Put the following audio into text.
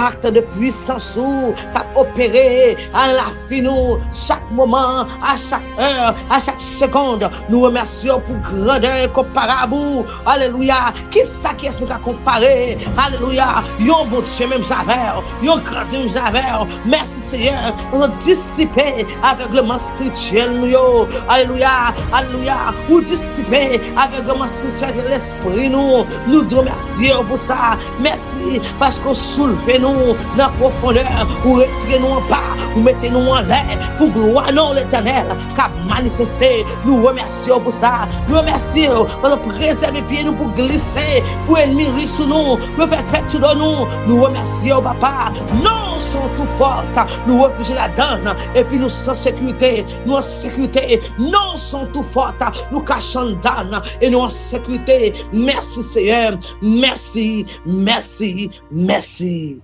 acte de puissance qu'a opéré à la fin nous, chaque moment, à chaque heure, à chaque seconde. Nous remercions pour grandeur incomparable. Alléluia. Qui ça qui est ce qu'a comparé? Alléluia. Yon bon Dieu même j'avais, yon grand Dieu j'avais. Merci Seigneur. Nous dissiper aveuglement spirituel nous yo. Alléluia. Alléluia. Ou dissiper aveuglement spirituel de l'esprit nous. Nous te remercions pour ça. Merci parce que soulevez nous dans la profondeur, ou retirez nous en bas, ou mettez nous en l'air pour gloire non l'Éternel qu'a manifesté. Nous remercions pour ça. Nous remercions pour préserver pieds nous pour glisser, pour ennemi riche sur nous, pour faire fête sur nous. Nous remercions papa. Non sont tout fortes. Nous refugions là-dedans et puis nous sommes en sécurité. Nous en sécurité. Non sont tout fortes. Nous cachons dedans et nous en sécurité. Merci Seigneur. Merci. Merci. Merci.